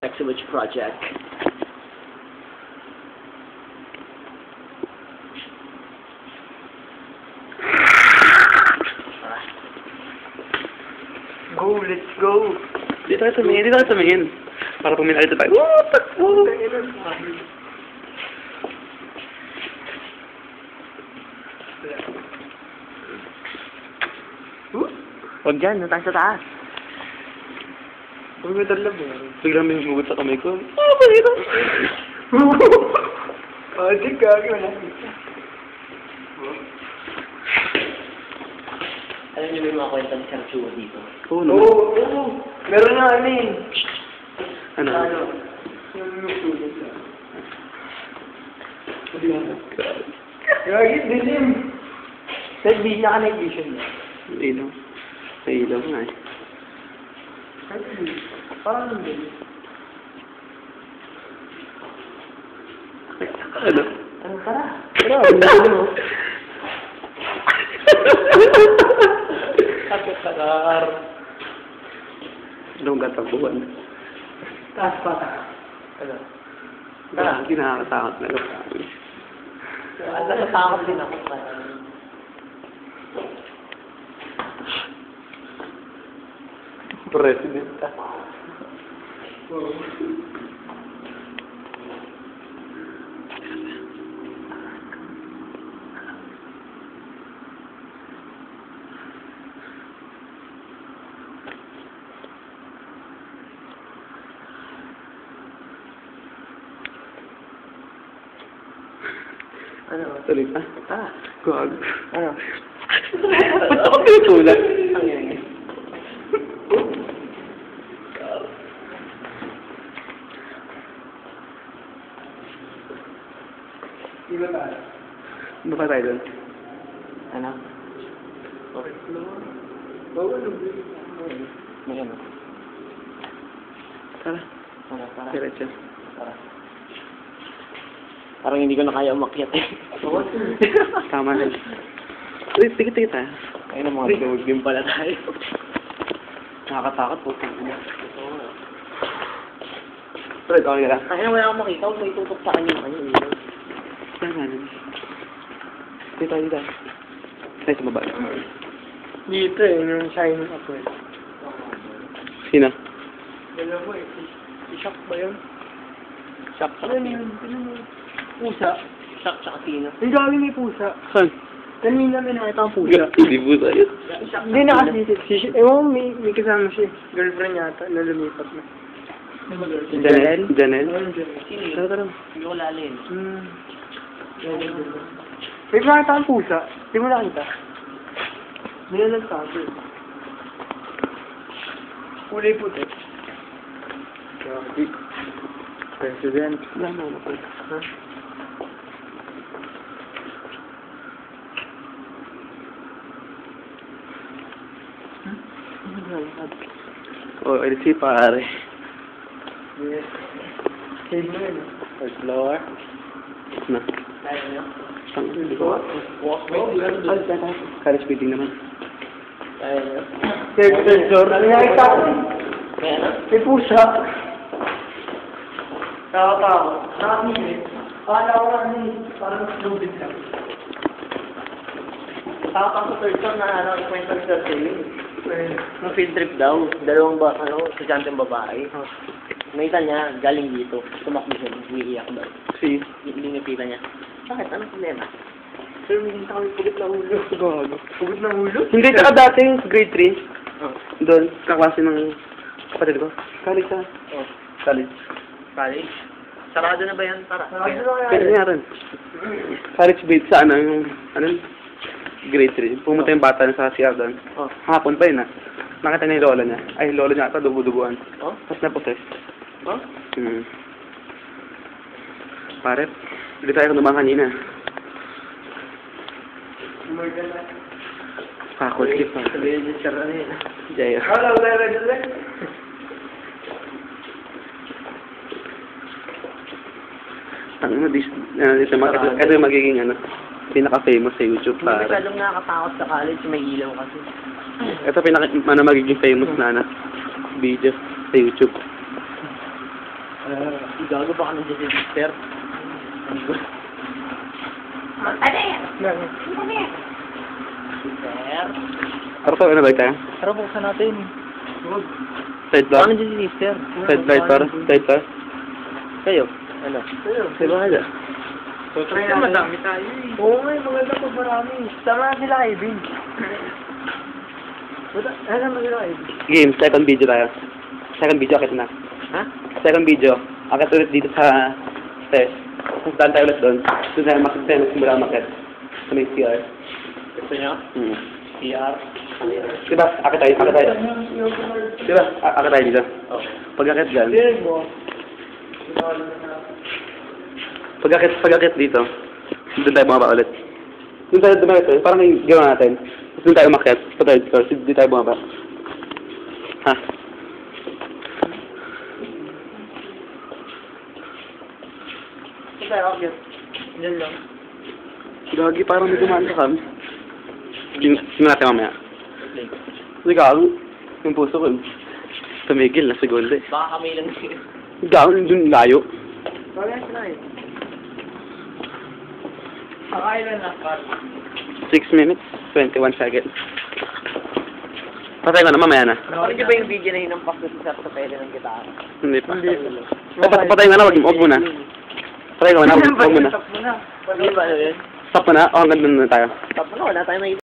Exhibit Project. Go, let's go. Dito tayo tumingin. Para puminali tayo. Woo! Takbo! Huwag dyan, natang sa taas. Huwag may dalab mo. Biglang may humugot sa kamay ko. Oh, mahirap! Di kagi, wala. Alam niyo ba yung mga kwenta ni Sir Chua dito? Oo, Oo, naman. oo. Meron na ano eh. Ano? Yung sulit na. Gagi, dilim. Kahit di niya ka nag-vision niya. Ilaw. May ilaw nga eh. Parang hindi. Ano? Ano, tara. Tara, ano? Kakar. Anong katapuan? Taas pa ta. Ano? Tara, kinakatakot na lupa. Natatakot din ako. President ka. Ano? Tuloy pa? Gag. Ano? Ba't ako pinutulak? Ang yan. Di ba tayo? Ano pa tayo doon? Ano? Okay. Bawal ang May ano? Tara, Tara. diretso. Tara. Parang hindi ko na kaya umakyat eh. Tama na. Uy, tikit ah. Ayun ang mga gawag din pala tayo. Nakakatakot po. Pero ikaw nila. Ay, wala akong makita. Huwag may tutok sa kanya. Ano yun? Tama na. Dito. Tayo sa baba. Dito eh, yung shining up eh. Sino? Alam mo eh, shock ba yun? Shock Ano yun? Pusa. Shock tsaka sino. Ang gawin may pusa. Saan? Kanina may nakita ang pusa. Hindi po tayo. Hindi na kasi ewan mo, may kasama siya. Girlfriend yata na lumipat na. Janelle? Janelle? Sino yun? Tara. Hindi ko lalin. May nakita ang pusa. Hindi mo nakita. Hindi na nagsabi. Kulay puti. President. Wala na ako. Ha? Oh, ito si pare. Yes. Save mo yun. First floor. Na. Kaya nyo? Hindi ko. College meeting naman. Kaya nyo? Third floor. Ano nakita ko? May ano? May pusa. Nakakatakot. Nakakingit. Akala ko lang parang lubid lang. Tawag ako sa third floor na ano, kwento ni Sir Sa'yo. Nung field trip daw, dalawang estudyante ng babae. Nakita niya, galing dito. Tumakbo siya, umiiyak daw. Si? Hindi niya niya. Bakit? Anong problema? Sir, hindi na kami pugot na ulo. Gago. Pugot na ulo? Hindi, tsaka dating grade 3. Oh. Doon, kaklase ng kapatid ko. College sa? Oh. College. College? Sarado na ba yan? Tara. Nakakita na kaya. Pwede nga rin. College grade sa ano, yung, ano, grade 3. Pumunta yung bata na sa CR doon. Oh. Hapon pa yun ah. Nakita niya yung lola niya. Ay, lola niya ata, dugo-duguan. Oh? Tapos napotes. Oh? Pare, hindi tayo naman kanina. Umarga na. Faculty pa. Sabihin niya, Sir, ano yun? Jaya. Hello, there. Tangina, ito yung magiging ano, pinaka-famous sa YouTube Hindi para. masyadong nakakatakot sa college, may ilaw kasi. Ito magiging famous na ano, video sa YouTube. Gago baka nandiyan si Mister. Mister. Tara tayo, ano ba tayo? Tara, buksan natin. Side Baka bar? nandiyan si Mister. Side bar? Side bar? Kayo? Ano? Side bar nga. So, try natin. Madami tayo eh. Oo nga, maganda pag marami. Sama sila kay Vin. Alam mo sila kay Vin. Game, second video tayo. Second video, akit na. Ha? Second video, akit ulit dito sa stairs. Kung saan tayo ulit doon, doon tayo makit tayo, nagsimula makit. Sa may CR. Gusto nyo? CR. Diba? Akit tayo, akit tayo. Diba? Akit tayo dito. Okay. Pag akit dyan, Dinig mo. pag akit dito, doon tayo bumaba ulit. Doon tayo dumagat ulit, parang yung ginawa natin. Tapos doon tayo umakyat, pa tayo dito, doon tayo bumaba. Ha? Ito tayo, okay. Yan lang. Gagi, parang may dumaan sa kami. Sino natin mamaya? Kasi gago, yung puso ko, tumigil na segundo eh. Baka kami lang Gago, dun layo. Bagay sila eh. Pakailan na, Pat. 6 minutes, 21 seconds. Patay ko na, mamaya na. Napanood niyo ba yung video na hinampak ko sa pele ng gitara? Hindi pa. Hindi. Patay ko na, wag mo na. Patay ko na, wag mo na. Stop mo na. Hindi ba ano yun? Stop mo na, o hanggang doon na tayo. Tapos na, wala tayong may